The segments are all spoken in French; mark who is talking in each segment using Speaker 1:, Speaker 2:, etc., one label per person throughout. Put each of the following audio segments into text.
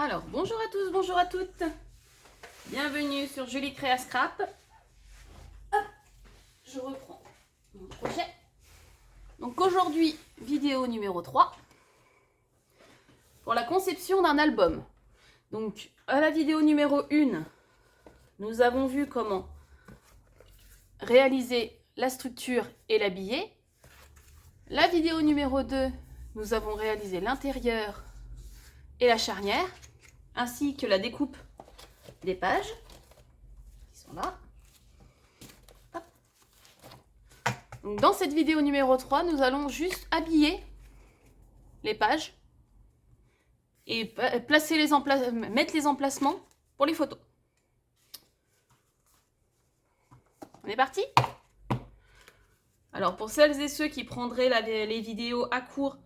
Speaker 1: Alors, bonjour à tous, bonjour à toutes. Bienvenue sur Julie Créa Scrap. Hop, je reprends mon projet. Donc aujourd'hui, vidéo numéro 3 pour la conception d'un album. Donc à la vidéo numéro 1, nous avons vu comment réaliser la structure et l'habiller. La vidéo numéro 2, nous avons réalisé l'intérieur et la charnière, ainsi que la découpe des pages qui sont là. Hop. Donc dans cette vidéo numéro 3, nous allons juste habiller les pages et placer mettre les emplacements pour les photos. On est parti? Alors pour celles et ceux qui prendraient les vidéos à court,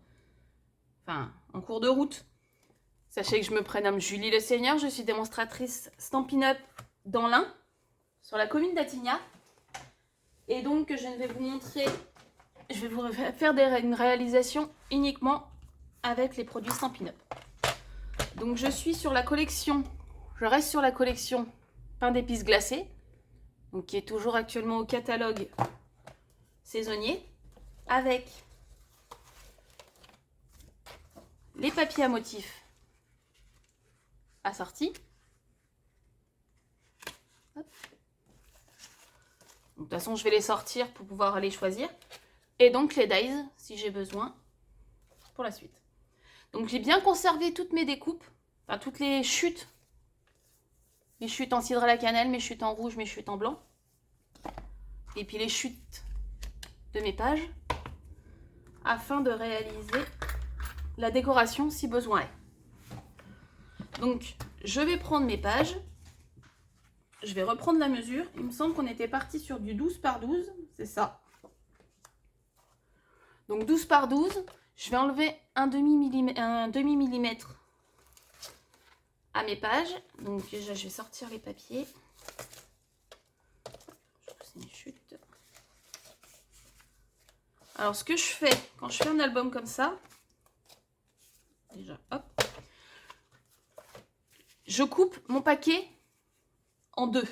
Speaker 1: enfin en cours de route, sachez que je me prénomme Julie Le Seigneur, je suis démonstratrice Stampin' Up dans l'Ain, sur la commune d'Attignac. Et donc je vais vous montrer, je vais vous faire une réalisation uniquement avec les produits Stampin' Up. Donc je suis sur la collection, je reste sur la collection pain d'épices glacé, donc qui est toujours actuellement au catalogue saisonnier, avec les papiers à motifs assortis. Hop. De toute façon, je vais les sortir pour pouvoir les choisir. Et donc les dies, si j'ai besoin, pour la suite. Donc j'ai bien conservé toutes mes découpes, enfin toutes les chutes. Les chutes en cidre à la cannelle, mes chutes en rouge, mes chutes en blanc. Et puis les chutes de mes pages, afin de réaliser la décoration si besoin est. Donc je vais prendre mes pages. Je vais reprendre la mesure. Il me semble qu'on était parti sur du 12 par 12. C'est ça. Donc 12 par 12. Je vais enlever un demi millimètre à mes pages. Donc déjà, je vais sortir les papiers. Je vais pousser une chute. Alors ce que je fais quand je fais un album comme ça, déjà, hop. Je coupe mon paquet en deux.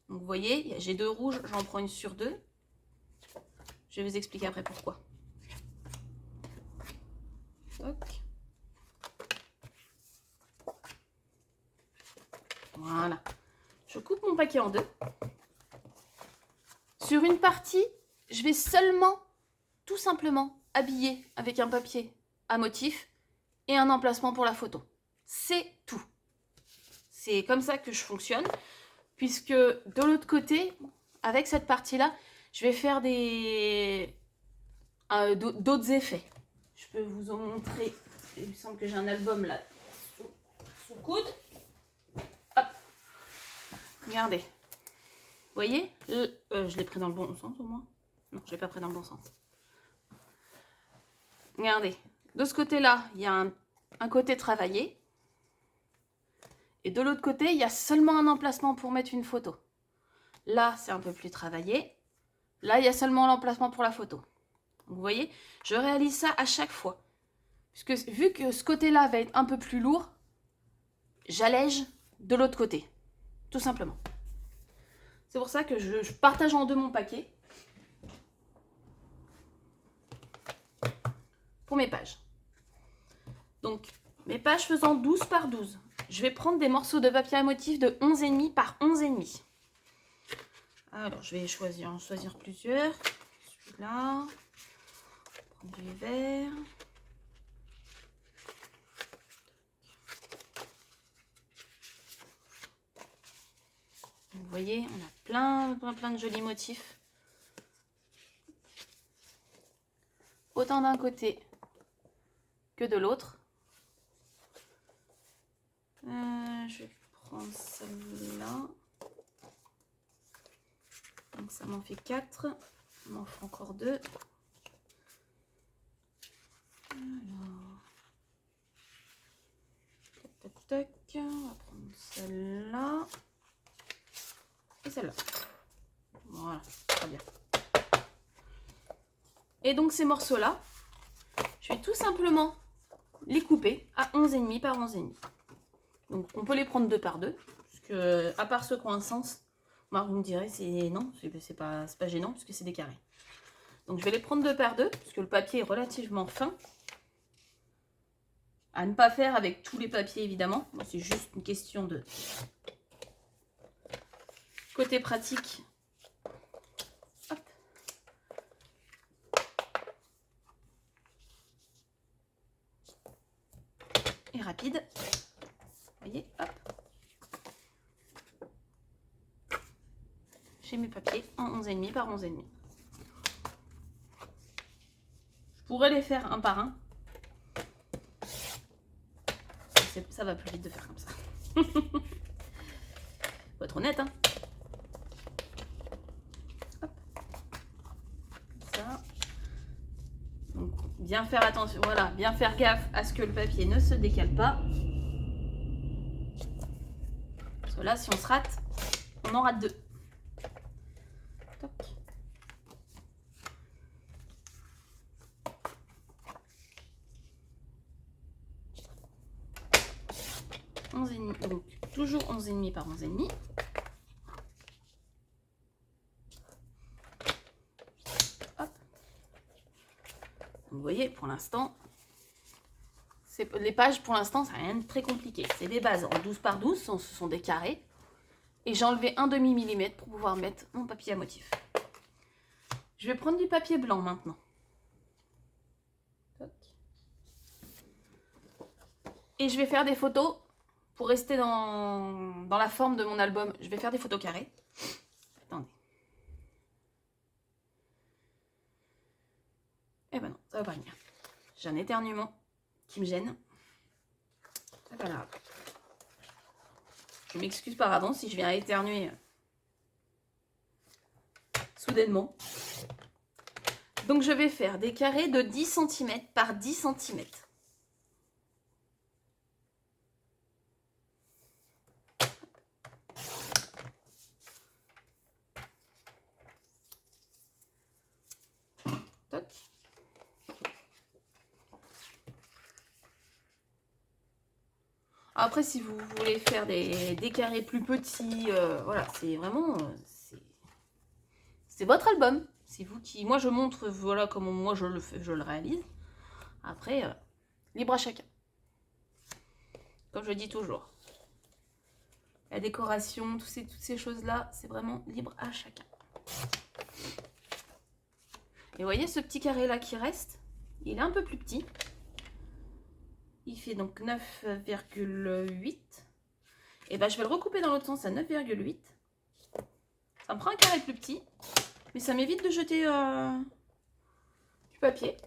Speaker 1: Donc vous voyez, j'ai deux rouges, j'en prends une sur deux. Je vais vous expliquer après pourquoi. Toc. Voilà. Je coupe mon paquet en deux. Sur une partie, je vais seulement, tout simplement, habiller avec un papier à motif et un emplacement pour la photo. C'est tout. C'est comme ça que je fonctionne, puisque de l'autre côté, avec cette partie-là, je vais faire d'autres effets. Je peux vous en montrer. Il me semble que j'ai un album là sous le coude. Hop. Regardez. Vous voyez, je l'ai pris dans le bon sens au moins. Non, je ne l'ai pas pris dans le bon sens. Regardez. De ce côté-là, il y a un côté travaillé. Et de l'autre côté, il y a seulement un emplacement pour mettre une photo. Là, c'est un peu plus travaillé. Là, il y a seulement l'emplacement pour la photo. Donc, vous voyez, je réalise ça à chaque fois. Puisque vu que ce côté-là va être un peu plus lourd, j'allège de l'autre côté. Tout simplement. C'est pour ça que je partage en deux mon paquet. Pour mes pages. Donc, mes pages faisant 12 par 12. Je vais prendre des morceaux de papier à motif de 11,5 par 11,5. Alors, je vais choisir plusieurs. Celui-là. Prendre du vert. Vous voyez, on a plein de jolis motifs. Autant d'un côté que de l'autre. Je vais prendre celle-là. Donc ça m'en fait 4. Il m'en faut encore 2. Alors, tac. On va prendre celle-là. Et celle-là. Voilà, très bien. Et donc ces morceaux-là, je vais tout simplement les couper à 11,5 par 11,5. Donc on peut les prendre 2 par 2. Parce que, à part ceux qui ont un sens, moi vous me direz, non, c'est pas gênant puisque c'est des carrés. Donc je vais les prendre 2 par 2 parce que le papier est relativement fin. À ne pas faire avec tous les papiers évidemment. Bon, c'est juste une question de côté pratique. Hop. Et rapide. Vous voyez, hop. J'ai mes papiers en 11,5 par 11,5. Je pourrais les faire un par un. Ça va plus vite de faire comme ça. Faut être honnête, hein. Hop. Ça. Donc, bien faire attention, voilà, bien faire gaffe à ce que le papier ne se décale pas. Parce que là, si on se rate, on en rate 2. Toc. Donc toujours 11,5 par 11,5. Hop. Vous voyez, pour l'instant, les pages, pour l'instant, ça n'a rien de très compliqué. C'est des bases en 12 par 12, ce sont des carrés. Et j'ai enlevé un demi-millimètre pour pouvoir mettre mon papier à motif. Je vais prendre du papier blanc maintenant. Toc. Et je vais faire des photos. Pour rester dans la forme de mon album, je vais faire des photos carrées. Attendez. Eh ben non, ça va pas venir. J'ai un éternuement qui me gêne. C'est pas grave. Je m'excuse par avance si je viens éternuer soudainement. Donc je vais faire des carrés de 10 cm par 10 cm. Toc. Après, si vous voulez faire des carrés plus petits, voilà, c'est vraiment... c'est votre album. C'est vous qui... Moi, je montre, voilà, comment moi je le fais, je le réalise. Après, libre à chacun. Comme je dis toujours. La décoration, toutes ces choses-là, c'est vraiment libre à chacun. Et vous voyez ce petit carré-là qui reste, il est un peu plus petit. Il fait donc 9,8. Et ben je vais le recouper dans l'autre sens à 9,8. Ça me prend un carré plus petit, mais ça m'évite de jeter du papier.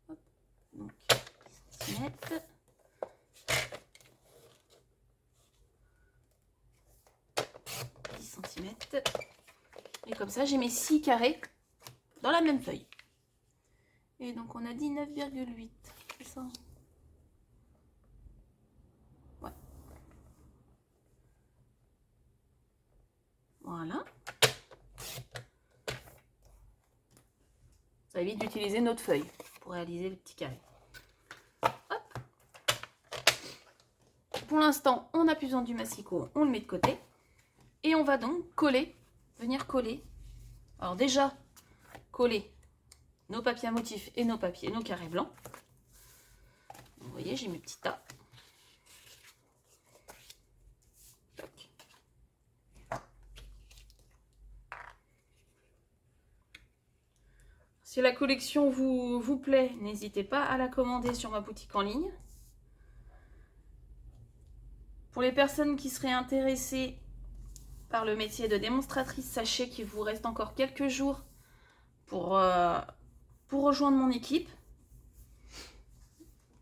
Speaker 1: Hop. Donc 10 cm. Et comme ça, j'ai mes 6 carrés dans la même feuille. Et donc, on a dit 9,8. C'est ça? Ouais. Voilà. Ça évite d'utiliser notre feuille pour réaliser le petit carré. Hop. Pour l'instant, on n'a plus besoin du massicot. On le met de côté. Et on va donc coller, venir coller. Alors déjà, coller nos papiers à motifs et nos carrés blancs. Vous voyez, j'ai mes petits tas. Toc. Si la collection vous plaît, n'hésitez pas à la commander sur ma boutique en ligne. Pour les personnes qui seraient intéressées par le métier de démonstratrice, sachez qu'il vous reste encore quelques jours pour rejoindre mon équipe.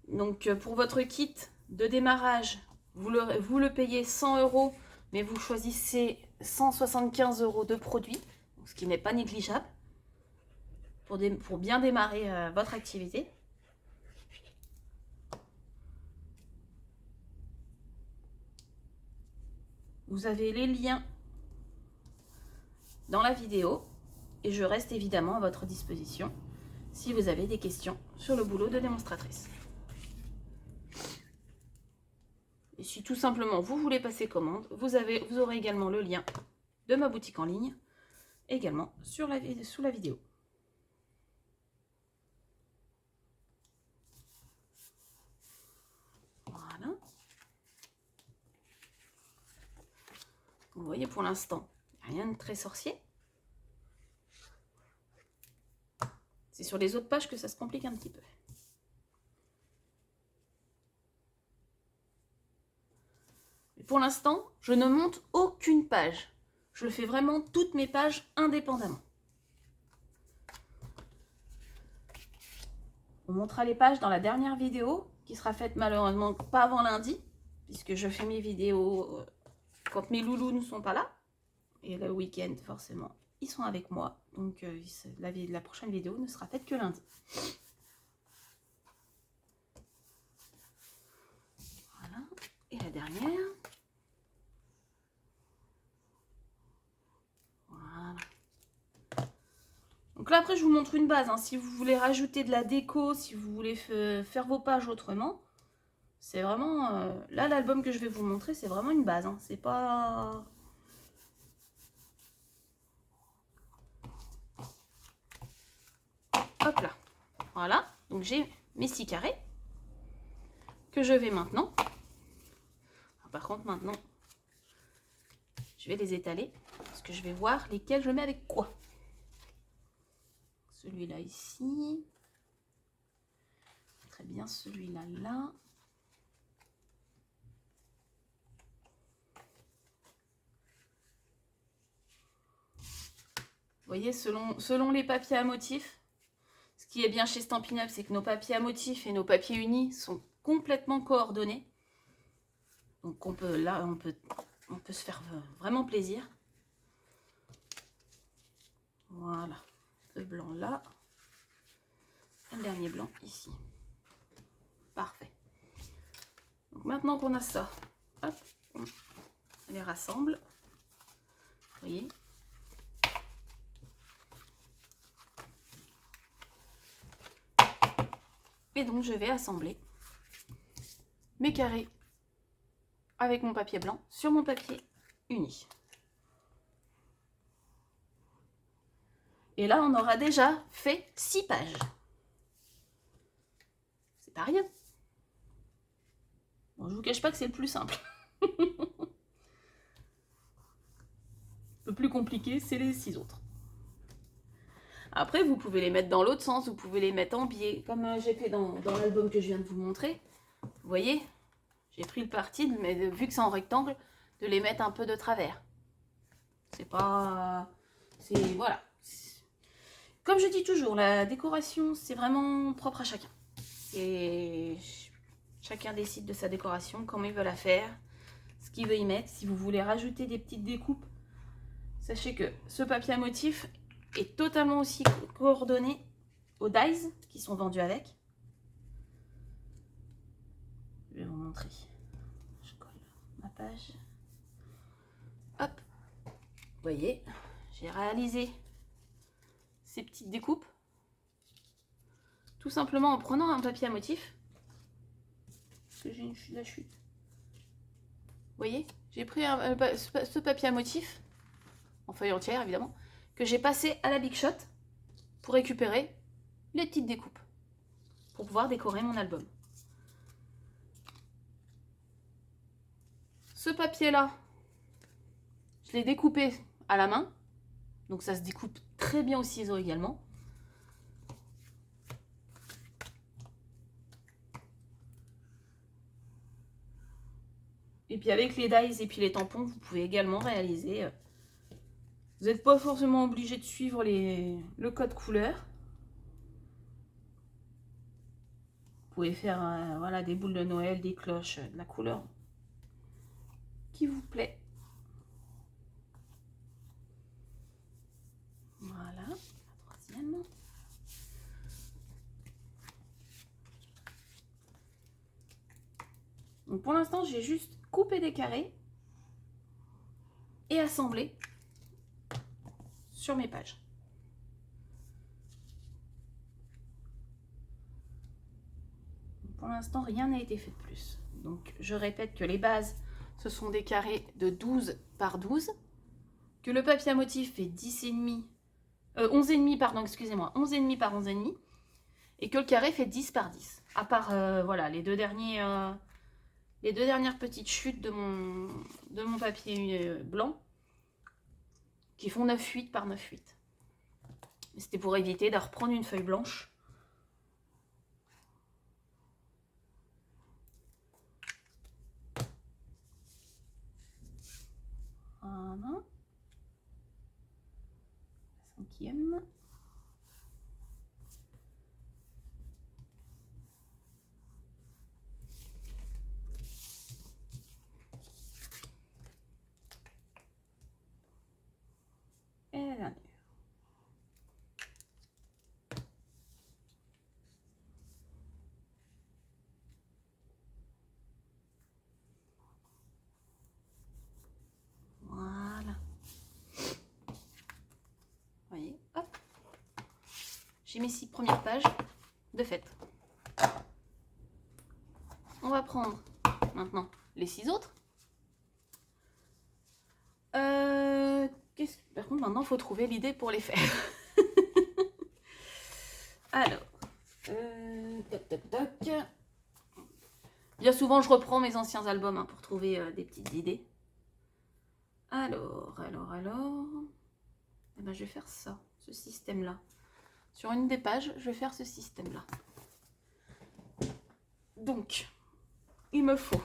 Speaker 1: Donc pour votre kit de démarrage, vous le payez 100 €, mais vous choisissez 175 € de produits, ce qui n'est pas négligeable pour bien démarrer votre activité. Vous avez les liens dans la vidéo et je reste évidemment à votre disposition si vous avez des questions sur le boulot de démonstratrice. Et si tout simplement vous voulez passer commande, vous aurez également le lien de ma boutique en ligne, également sous la vidéo. Voilà. Vous voyez, pour l'instant, rien de très sorcier. C'est sur les autres pages que ça se complique un petit peu. Mais pour l'instant, je ne monte aucune page. Je fais vraiment toutes mes pages indépendamment. On montrera les pages dans la dernière vidéo, qui sera faite malheureusement pas avant lundi, puisque je fais mes vidéos quand mes loulous ne sont pas là. Et le week-end, forcément, ils sont avec moi. Donc la prochaine vidéo ne sera faite que lundi. Voilà. Et la dernière. Voilà. Donc là, après, je vous montre une base. Hein. Si vous voulez rajouter de la déco, si vous voulez faire vos pages autrement, c'est vraiment... là, l'album que je vais vous montrer, c'est vraiment une base. Hein. C'est pas... Hop là. Voilà. Donc, j'ai mes 6 carrés que je vais maintenant... Alors, par contre, maintenant, je vais les étaler parce que je vais voir lesquels je mets avec quoi. Celui-là ici. Très bien, celui-là là. Vous voyez, selon les papiers à motifs, ce qui est bien chez Stampin' Up, c'est que nos papiers à motifs et nos papiers unis sont complètement coordonnés. Donc on peut se faire vraiment plaisir. Voilà, le blanc là, et le dernier blanc ici. Parfait. Donc maintenant qu'on a ça, hop, on les rassemble. Vous voyez. Et donc je vais assembler mes carrés avec mon papier blanc sur mon papier uni. Et là, on aura déjà fait 6 pages. C'est pas rien. Bon, je vous cache pas que c'est le plus simple. Le plus compliqué, c'est les 6 autres. Après, vous pouvez les mettre dans l'autre sens, vous pouvez les mettre en biais, comme j'ai fait dans l'album que je viens de vous montrer. Vous voyez, j'ai pris le parti, mais vu que c'est en rectangle, de les mettre un peu de travers. C'est pas... Voilà. Comme je dis toujours, la décoration, c'est vraiment propre à chacun. Et chacun décide de sa décoration, comment il veut la faire, ce qu'il veut y mettre. Si vous voulez rajouter des petites découpes, sachez que ce papier à motif est totalement aussi coordonné aux dies qui sont vendus avec. Je vais vous montrer. Je colle ma page. Hop. Vous voyez, j'ai réalisé ces petites découpes tout simplement en prenant un papier à motif. Parce que j'ai la chute. Vous voyez, j'ai pris ce papier à motif, en feuille entière évidemment, que j'ai passé à la Big Shot pour récupérer les petites découpes, pour pouvoir décorer mon album. Ce papier-là, je l'ai découpé à la main, donc ça se découpe très bien au ciseau également. Et puis avec les dies et puis les tampons, vous pouvez également réaliser. Vous n'êtes pas forcément obligé de suivre le code couleur. Vous pouvez faire voilà, des boules de Noël, des cloches, de la couleur qui vous plaît. Voilà, la troisième. Donc pour l'instant, j'ai juste coupé des carrés et assemblé sur mes pages. Pour l'instant, rien n'a été fait de plus. Donc, je répète que les bases, ce sont des carrés de 12 par 12. Que le papier à motif fait 10,5, 11,5, pardon, excusez-moi, 11,5 par 11,5. Et que le carré fait 10 par 10. À part, voilà, les deux dernières petites chutes de mon papier blanc, qui font 9,8 par 9,8. C'était pour éviter de reprendre une feuille blanche. Voilà. La 5e. Et la dernière. Voilà. Vous voyez, hop. J'ai mes 6 premières pages de fait. On va prendre maintenant les 6 autres. Par contre, maintenant, il faut trouver l'idée pour les faire. Alors, toc, toc, toc. Bien souvent, je reprends mes anciens albums hein, pour trouver des petites idées. Alors. Eh ben, je vais faire ça, ce système-là. Sur une des pages, je vais faire ce système-là. Donc, il me faut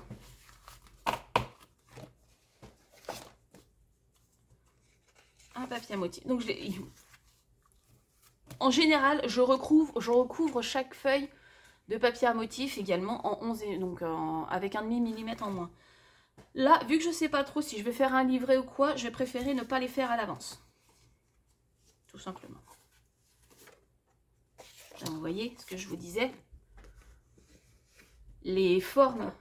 Speaker 1: un papier à motif. Donc, en général, je recouvre chaque feuille de papier à motif également en 11, donc avec un demi-millimètre en moins. Là, vu que je ne sais pas trop si je vais faire un livret ou quoi, je vais préférer ne pas les faire à l'avance. Tout simplement. Là, vous voyez ce que je vous disais. Les formes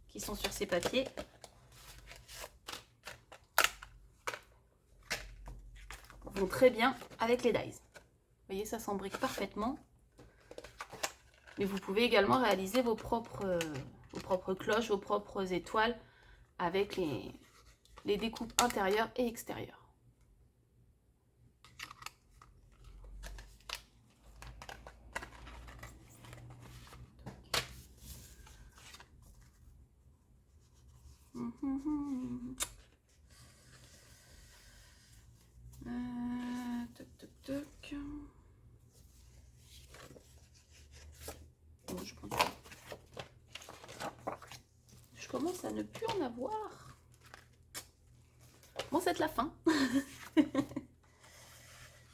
Speaker 1: qui sont sur ces papiers vont très bien avec les dies. Vous voyez, ça s'embrique parfaitement. Mais vous pouvez également réaliser vos propres cloches, vos propres étoiles avec les découpes intérieures et extérieures. Toc, toc, toc. Bon, je commence à ne plus en avoir. Bon, c'est la fin.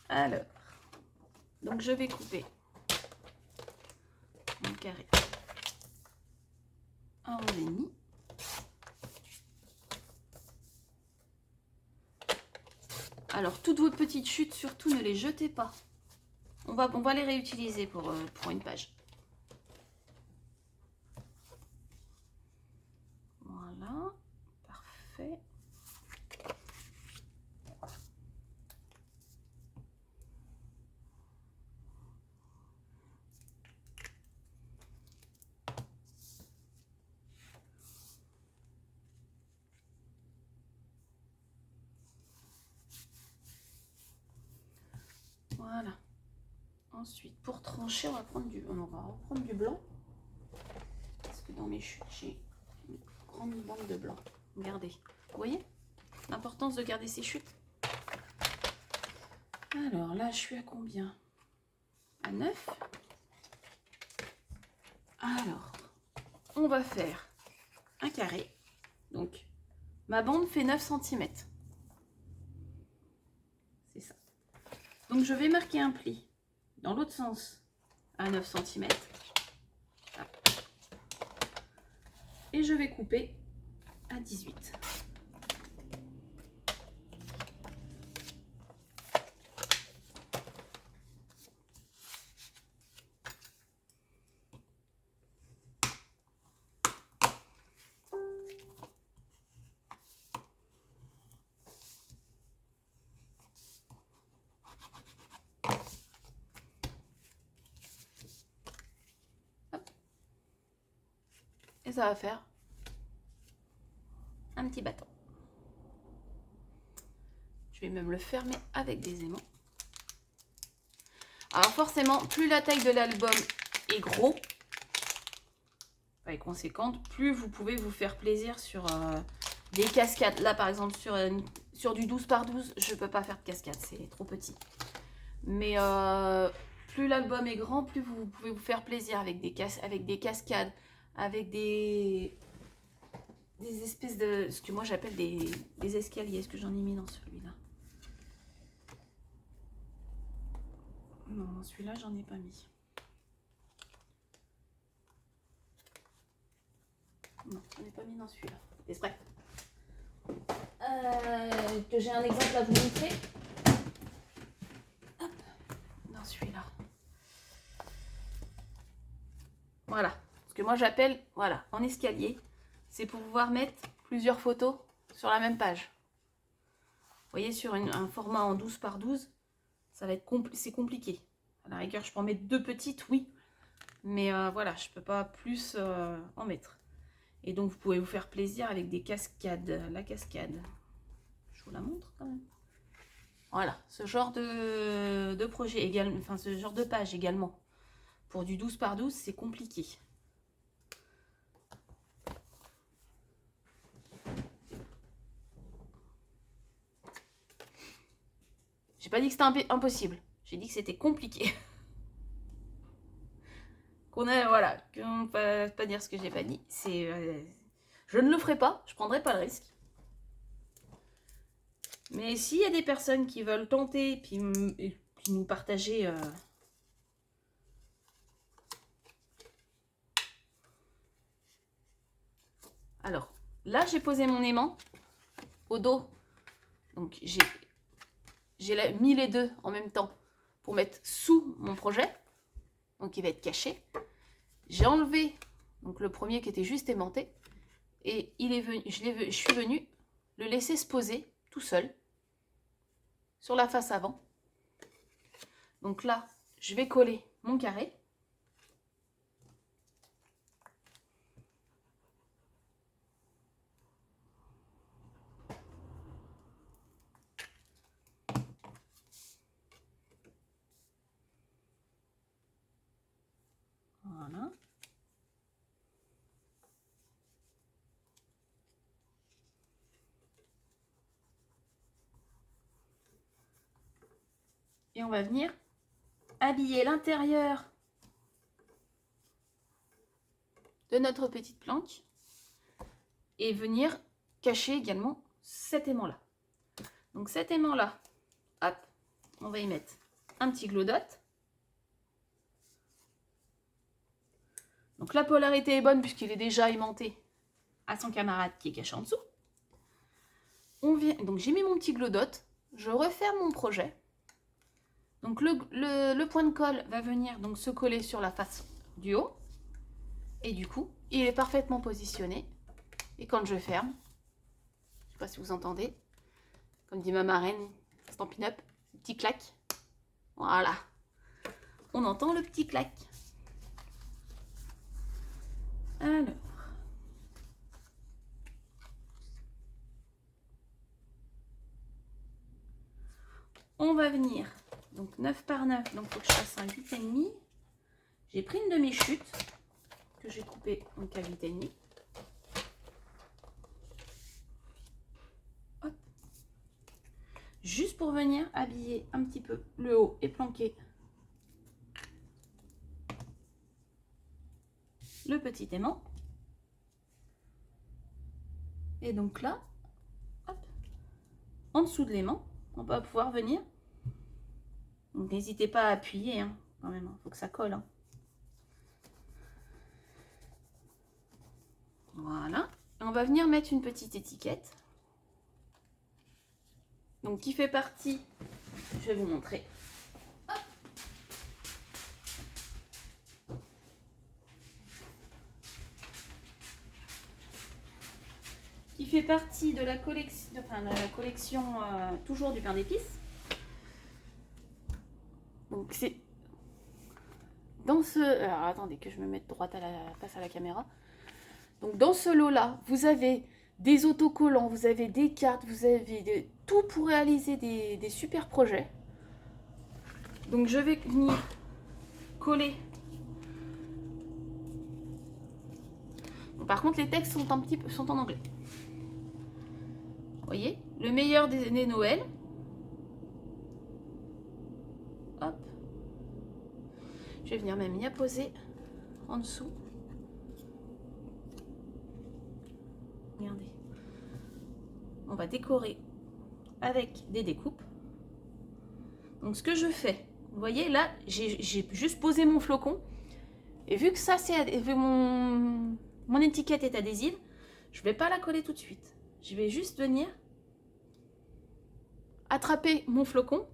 Speaker 1: Alors, donc je vais couper mon carré à 11,5. Alors, toutes vos petites chutes, surtout, ne les jetez pas. On va les réutiliser pour une page. Voilà, parfait. Voilà. Ensuite, pour trancher, on va reprendre du blanc. Parce que dans mes chutes, j'ai une grande bande de blanc. Regardez. Vous voyez l'importance de garder ces chutes? Alors là, je suis à combien? À 9. Alors, on va faire un carré. Donc, ma bande fait 9 cm. C'est ça. Donc, je vais marquer un pli dans l'autre sens à 9 cm. Et je vais couper à 18. Et ça va faire un petit bâton. Je vais même le fermer avec des aimants. Alors forcément, plus la taille de l'album est gros, est conséquente, plus vous pouvez vous faire plaisir sur des cascades. Là par exemple sur du 12 par 12, je ne peux pas faire de cascade, c'est trop petit. Mais plus l'album est grand, plus vous pouvez vous faire plaisir avec des cascades, avec des espèces de... ce que moi j'appelle des escaliers. Est-ce que j'en ai mis dans celui-là? Non, celui-là j'en ai pas mis. Non, j'en ai pas mis dans celui-là. Exprès. Que j'ai un exemple à vous montrer. Hop, dans celui-là. Voilà. Ce que moi j'appelle, voilà, en escalier. C'est pour pouvoir mettre plusieurs photos sur la même page. Vous voyez, sur un format en 12 par 12, ça va être c'est compliqué. À la rigueur, je peux en mettre 2 petites, oui. Mais voilà, je peux pas plus en mettre. Et donc, vous pouvez vous faire plaisir avec des cascades. La cascade. Je vous la montre quand même. Voilà, ce genre de projet également, enfin ce genre de page également. Pour du 12 par 12, c'est compliqué. J'ai pas dit que c'était impossible. J'ai dit que c'était compliqué. Voilà, qu'on peut pas dire ce que j'ai pas dit. C'est, je ne le ferai pas, je prendrai pas le risque. Mais s'il y a des personnes qui veulent tenter, puis nous partager alors, là j'ai posé mon aimant au dos. Donc j'ai mis les deux en même temps pour mettre sous mon projet. Donc il va être caché. J'ai enlevé donc le premier qui était juste aimanté. Et il est venu, je suis venue le laisser se poser tout seul sur la face avant. Donc là, je vais coller mon carré. Voilà. Et on va venir habiller l'intérieur de notre petite planque et venir cacher également cet aimant-là. Donc cet aimant-là, hop, on va y mettre un petit glow dot. Donc la polarité est bonne puisqu'il est déjà aimanté à son camarade qui est caché en dessous. Donc j'ai mis mon petit glow dot, je referme mon projet. Donc le point de colle va venir donc se coller sur la face du haut. Et du coup, il est parfaitement positionné. Et quand je ferme, je ne sais pas si vous entendez, comme dit ma marraine, Stampin' Up, petit clac. Voilà. On entend le petit clac. Alors. On va venir, donc 9 par 9, donc il faut que je fasse un 8,5. J'ai pris une demi-chute que j'ai coupée donc à 8,5. Hop. Juste pour venir habiller un petit peu le haut et planquer le petit aimant. Et donc là, hop, en dessous de l'aimant, on va pouvoir venir. Donc n'hésitez pas à appuyer hein, quand même, il faut que ça colle. Hein. Voilà. Et on va venir mettre une petite étiquette. Donc qui fait partie, je vais vous montrer. Hop. Qui fait partie de la collection, toujours du pain d'épices. Donc c'est dans ce... Alors attendez que je me mette droite face à la caméra. Donc dans ce lot-là, vous avez des autocollants, vous avez des cartes, vous avez tout pour réaliser des super projets. Donc je vais venir coller. Bon, par contre, les textes sont sont en anglais. Vous voyez, le meilleur des années Noël. Hop. Je vais venir même y apposer en dessous. Regardez. On va décorer avec des découpes. Donc ce que je fais, vous voyez là, j'ai juste posé mon flocon. Et vu que ça, mon étiquette est adhésive, je ne vais pas la coller tout de suite. Je vais juste venir attraper mon flocon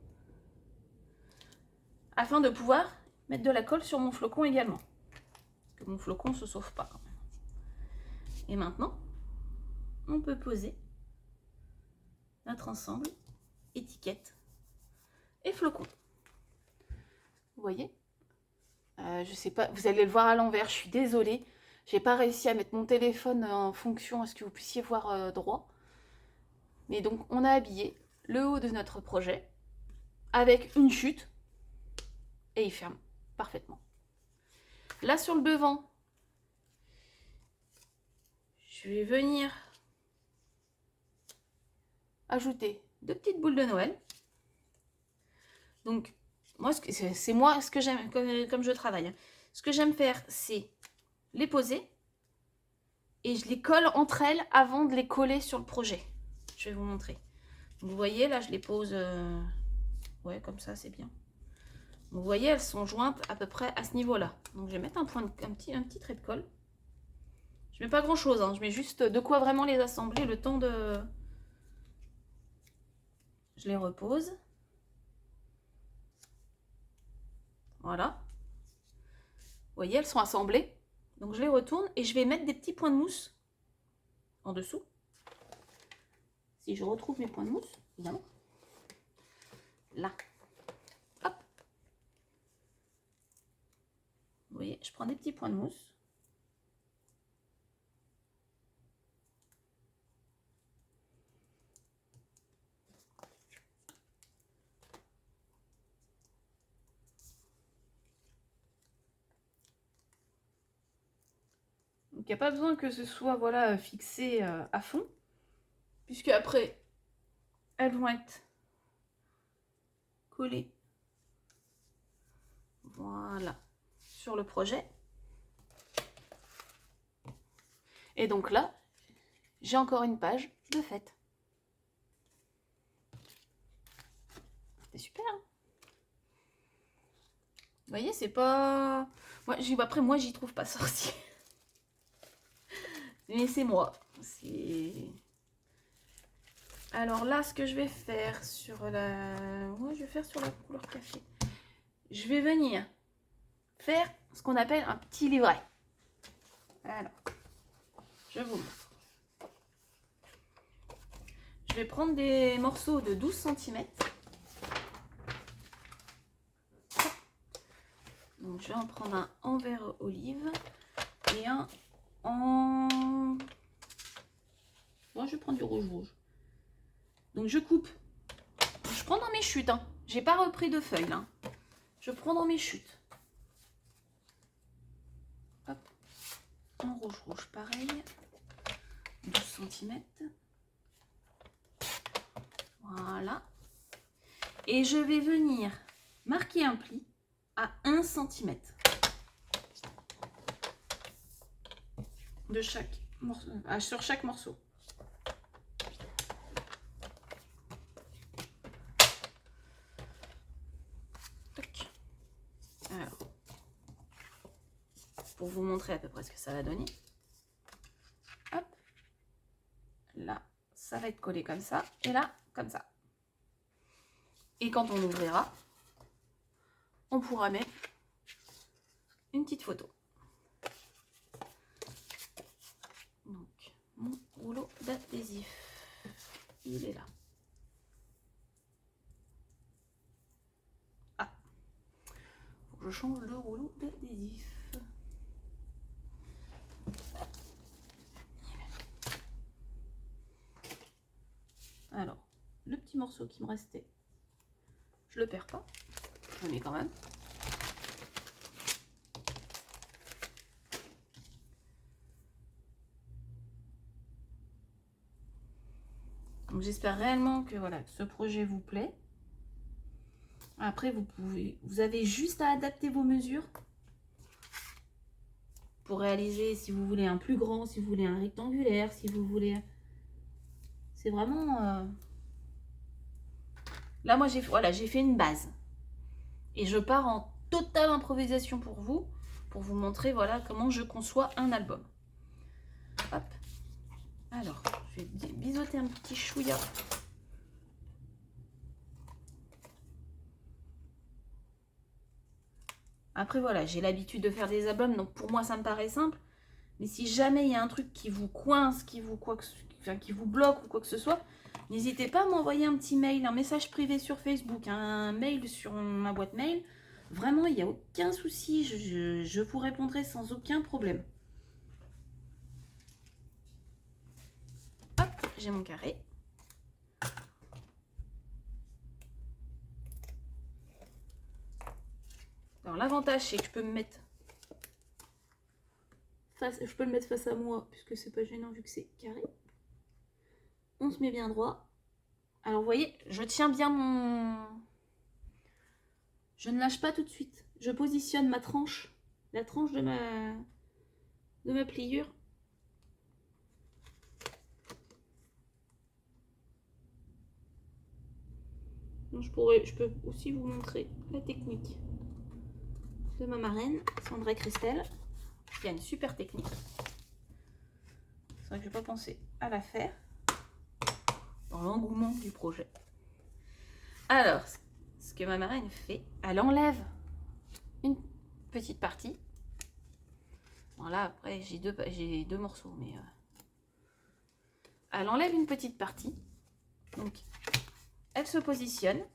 Speaker 1: afin de pouvoir mettre de la colle sur mon flocon également. Parce que mon flocon ne se sauve pas quand même. Et maintenant, on peut poser notre ensemble étiquette et flocon. Vous voyez, je sais pas, vous allez le voir à l'envers, je suis désolée. J'ai pas réussi à mettre mon téléphone en fonction à ce que vous puissiez voir droit. Mais donc, on a habillé le haut de notre projet avec une chute et il ferme parfaitement. Là, sur le devant, je vais venir ajouter 2 petites boules de Noël. Donc, moi, c'est moi ce que j'aime, comme je travaille. Ce que j'aime faire, c'est les poser et je les colle entre elles avant de les coller sur le projet. Je vais vous montrer. Vous voyez, là, je les pose... ouais, comme ça, c'est bien. Vous voyez, elles sont jointes à peu près à ce niveau-là. Donc, je vais mettre un petit trait de colle. Je mets pas grand-chose, hein. Je mets juste de quoi vraiment les assembler, le temps de... Je les repose. Voilà. Vous voyez, elles sont assemblées. Donc, je les retourne et je vais mettre des petits points de mousse en dessous. Si je retrouve mes points de mousse, évidemment. Là. Hop. Vous voyez, je prends des petits points de mousse. Donc, il n'y a pas besoin que ce soit voilà, fixé à fond, puisque après, elles vont être collées, voilà, sur le projet. Et donc là, j'ai encore une page de fête. C'est super, hein? Vous voyez, c'est pas... Après, moi, j'y trouve pas sorcier. Mais c'est moi. Alors là, ce que je vais faire sur la... Ouais, je vais faire sur la couleur café. Je vais venir faire ce qu'on appelle un petit livret. Alors, je vous montre. Je vais prendre des morceaux de 12 cm. Donc, je vais en prendre un en vert olive et un en... Bon, je vais prendre du rouge. Donc, je coupe. Je prends dans mes chutes. Hein. J'ai pas repris de feuilles, là. Je prends dans mes chutes. Hop. En rouge, pareil. 12 cm. Voilà. Et je vais venir marquer un pli à 1 cm de chaque morceau, sur chaque morceau. Alors, pour vous montrer à peu près ce que ça va donner. Hop. Là, ça va être collé comme ça. Et là, comme ça. Et quand on ouvrira, on pourra mettre une petite photo. Donc, mon rouleau d'adhésif, il est là. Ah, faut que je change le rouleau d'adhésif. morceau qui me restait. Je le perds pas. Je le mets quand même. Donc j'espère réellement que voilà, ce projet vous plaît. Après, vous avez juste à adapter vos mesures pour réaliser si vous voulez un plus grand, si vous voulez un rectangulaire, si vous voulez... C'est vraiment... Là, moi, j'ai fait une base. Et je pars en totale improvisation pour vous montrer voilà, comment je conçois un album. Hop. Alors, je vais biseauter un petit chouïa. Après, voilà, j'ai l'habitude de faire des albums, donc pour moi, ça me paraît simple. Mais si jamais il y a un truc qui vous coince, qui vous bloque ou quoi que ce soit, n'hésitez pas à m'envoyer un petit mail, un message privé sur Facebook, un mail sur ma boîte mail. Vraiment, il n'y a aucun souci, je vous répondrai sans aucun problème. Hop, j'ai mon carré. Alors l'avantage, c'est que je peux le mettre face à moi, puisque c'est pas gênant vu que c'est carré. On se met bien droit. Alors vous voyez, je tiens bien mon... Je ne lâche pas tout de suite. Je positionne ma tranche, la tranche de ma pliure. Donc je peux aussi vous montrer la technique de ma marraine, Sandra Christelle, qui a une super technique. C'est vrai que je n'ai pas pensé à la faire dans l'engouement du projet. Alors, ce que ma marraine fait, elle enlève une petite partie. Bon là, après, j'ai deux morceaux, mais... Elle enlève une petite partie. Donc, elle se positionne.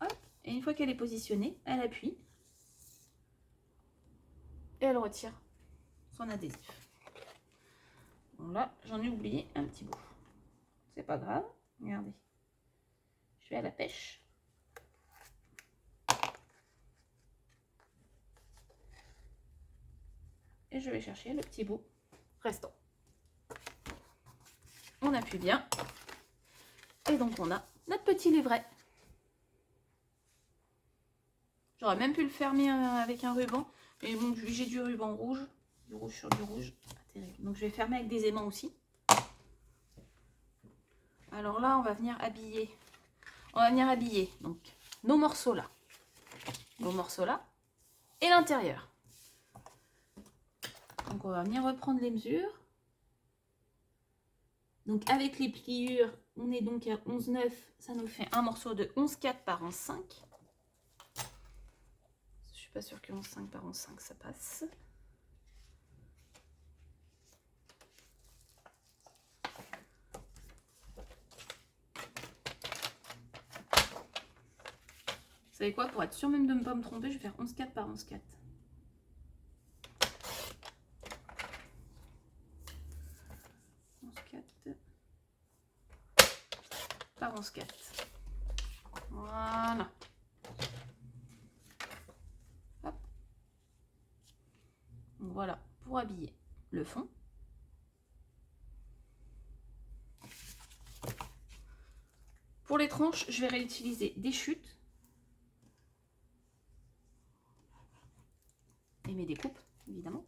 Speaker 1: Hop, et une fois qu'elle est positionnée, elle appuie. Et elle retire son adhésif. Bon là, j'en ai oublié un petit bout. C'est pas grave. Regardez. Je vais à la pêche. Et je vais chercher le petit bout restant. On appuie bien. Et donc on a notre petit livret. J'aurais même pu le fermer avec un ruban. Mais bon, j'ai du ruban rouge. Du rouge sur du rouge. Pas terrible. Donc je vais fermer avec des aimants aussi. Alors là, on va venir habiller. Donc nos morceaux là. Nos morceaux là. Et l'intérieur. Donc on va venir reprendre les mesures. Donc avec les pliures, on est donc à 11,9. Ça nous fait un morceau de 11,4 par 11,5. Je suis pas sûre que 11,5 par 11,5 ça passe. Vous savez quoi, pour être sûr même de ne pas me tromper, je vais faire 11,4 par 11,4. 11,4 par 11,4. Voilà. Hop. Donc voilà, pour habiller le fond. Pour les tranches, je vais réutiliser des chutes. Et mes découpes, évidemment.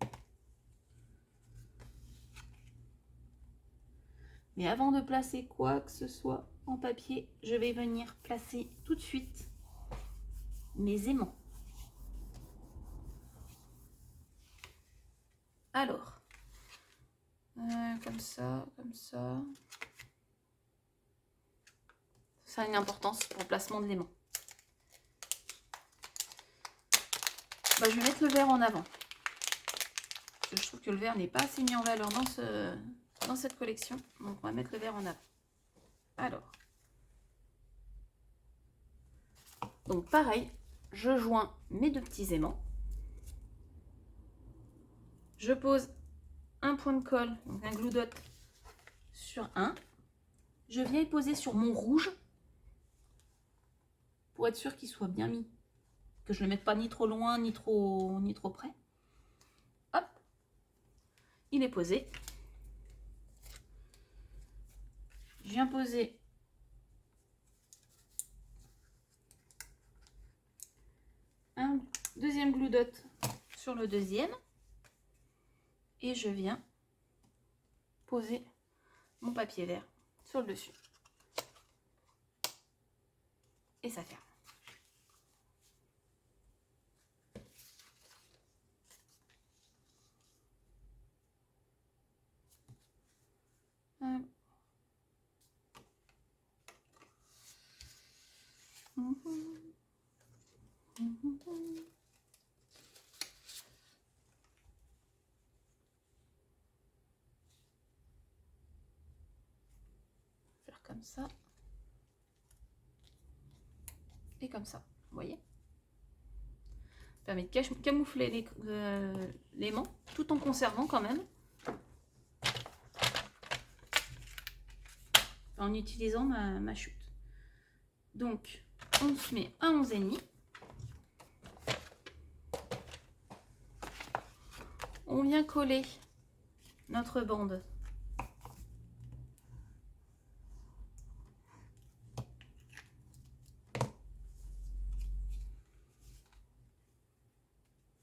Speaker 1: Mais avant de placer quoi que ce soit en papier, je vais venir placer tout de suite mes aimants. Alors, comme ça, comme ça. Ça a une importance pour le placement de l'aimant. Bah, je vais mettre le vert en avant. Parce que je trouve que le vert n'est pas assez mis en valeur dans cette collection. Donc on va mettre le vert en avant. Alors. Donc pareil, je joins mes deux petits aimants. Je pose un point de colle, donc un glue dot sur un. Je viens y poser sur mon rouge pour être sûr qu'il soit bien mis. Que je ne le mette pas ni trop loin, ni trop près. Hop, il est posé. Je viens poser un deuxième glue dot sur le deuxième. Et je viens poser mon papier vert sur le dessus. Et ça ferme. Faire comme ça. Et comme ça, vous voyez. Ça permet de camoufler l'aimant tout en conservant quand même. En utilisant ma chute. Donc, on se met un 11,5. On vient coller notre bande.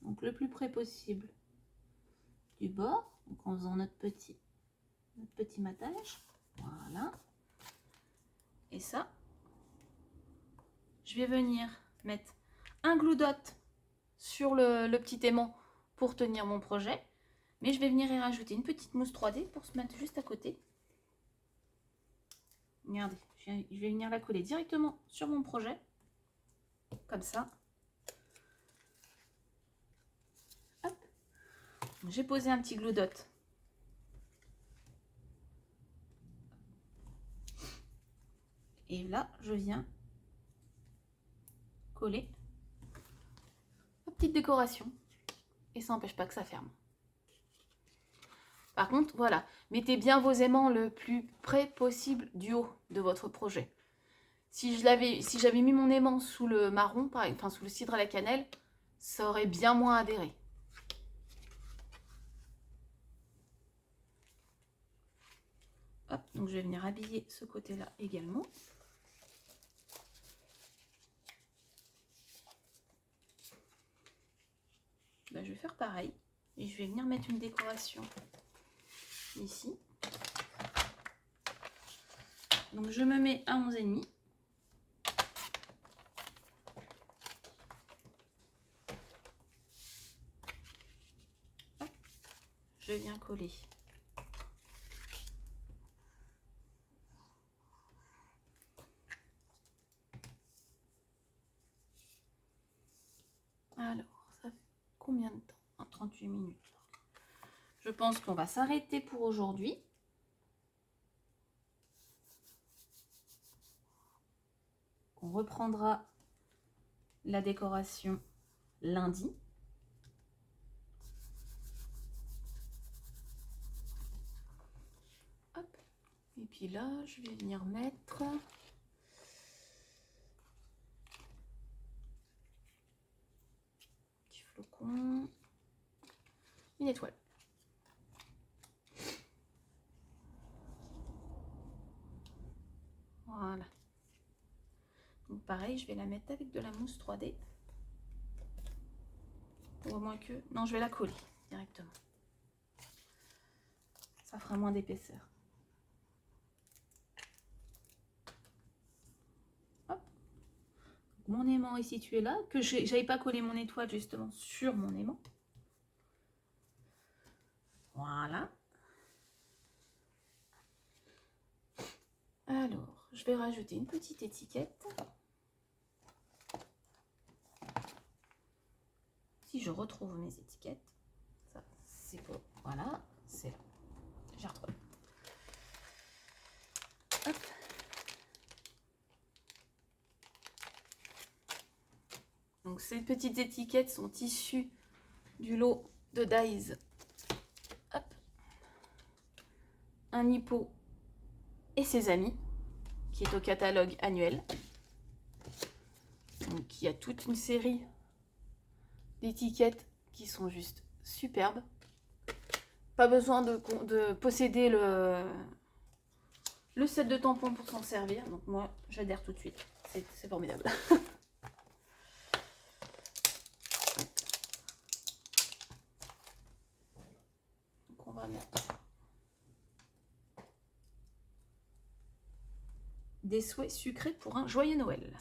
Speaker 1: Donc, le plus près possible du bord. Donc, en faisant notre petit matage. Voilà. Et ça, je vais venir mettre un glue dot sur le petit aimant pour tenir mon projet. Mais je vais venir y rajouter une petite mousse 3D pour se mettre juste à côté. Regardez, je vais venir la coller directement sur mon projet. Comme ça. Hop. J'ai posé un petit glue dot. Et là, je viens coller ma petite décoration. Et ça n'empêche pas que ça ferme. Par contre, voilà, mettez bien vos aimants le plus près possible du haut de votre projet. Si j'avais mis mon aimant sous le marron, enfin sous le cidre à la cannelle, ça aurait bien moins adhéré. Hop, donc je vais venir habiller ce côté-là également. Ben, je vais faire pareil et je vais venir mettre une décoration ici. Donc je me mets à 11,5. Je viens coller. Alors, ça fait combien de temps? 38 minutes. Je pense qu'on va s'arrêter pour aujourd'hui. On reprendra la décoration lundi. Hop. Et puis là, je vais venir mettre petit flocon, une étoile. Voilà. Donc pareil, je vais la mettre avec de la mousse 3D. Ou au moins que... Non, je vais la coller directement. Ça fera moins d'épaisseur. Hop. Mon aimant est situé là. Que j'avais pas collé mon étoile justement sur mon aimant. Voilà. Alors, je vais rajouter une petite étiquette. Si je retrouve mes étiquettes, ça c'est beau. Voilà, c'est là. J'ai retrouvé. Hop. Donc ces petites étiquettes sont issues du lot de Dies. Hop. un Hippo et ses amis, qui est au catalogue annuel. Donc il y a toute une série d'étiquettes qui sont juste superbes. Pas besoin de posséder le set de tampons pour s'en servir. Donc moi, j'adhère tout de suite. C'est formidable. Donc on va mettre des souhaits sucrés pour un joyeux Noël.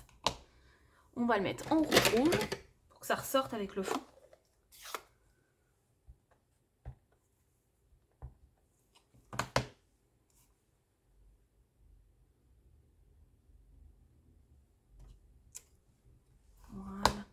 Speaker 1: On va le mettre en rouge pour que ça ressorte avec le fond. Voilà.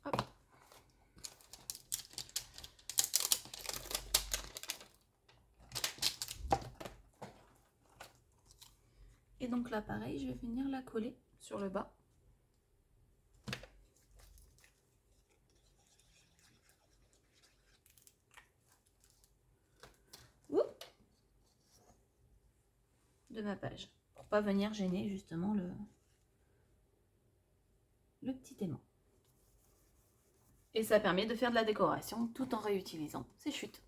Speaker 1: Hop. Et donc là, pareil, je vais venir la coller sur le bas. De ma page, pour pas venir gêner justement le petit aimant. Et ça permet de faire de la décoration tout en réutilisant ces chutes.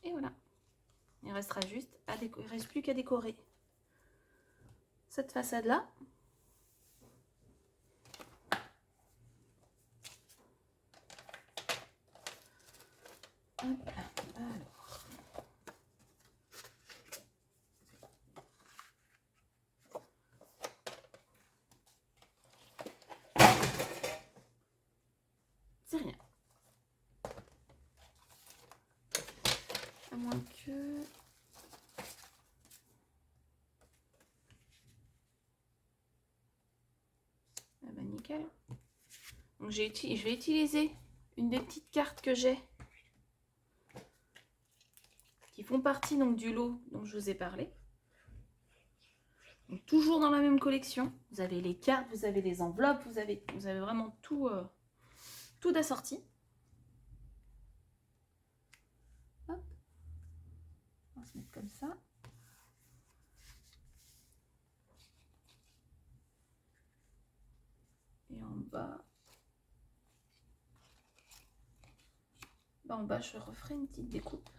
Speaker 1: Et voilà. Il restera juste à décorer. Il ne reste plus qu'à décorer cette façade-là. Hop là. Alors. C'est rien. À moins que... Ah bah nickel. Donc je vais utiliser une des petites cartes que j'ai qui font partie donc du lot dont je vous ai parlé. Donc, toujours dans la même collection. Vous avez les cartes, vous avez les enveloppes, vous avez vraiment tout, tout d'assorti. Hop. On va se mettre comme ça. Et en bas, je referai une petite découpe.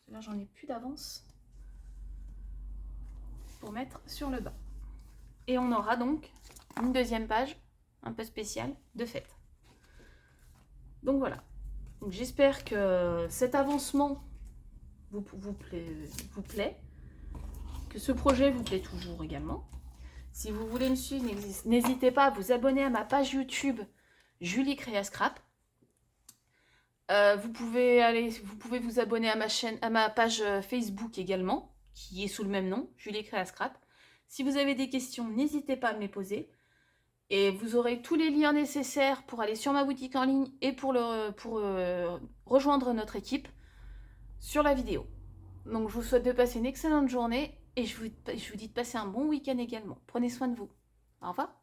Speaker 1: Là, j'en ai plus d'avance pour mettre sur le bas. Et on aura donc une deuxième page un peu spéciale de fête. Donc voilà. J'espère que cet avancement vous plaît, que ce projet vous plaît toujours également. Si vous voulez me suivre, n'hésitez pas à vous abonner à ma page YouTube Julie Créa Scrap. Vous pouvez vous abonner à ma chaîne, à ma page Facebook également, qui est sous le même nom, Julie Créa Scrap. Si vous avez des questions, n'hésitez pas à me les poser. Et vous aurez tous les liens nécessaires pour aller sur ma boutique en ligne et pour rejoindre notre équipe sur la vidéo. Donc je vous souhaite de passer une excellente journée et je vous dis de passer un bon week-end également. Prenez soin de vous. Au revoir.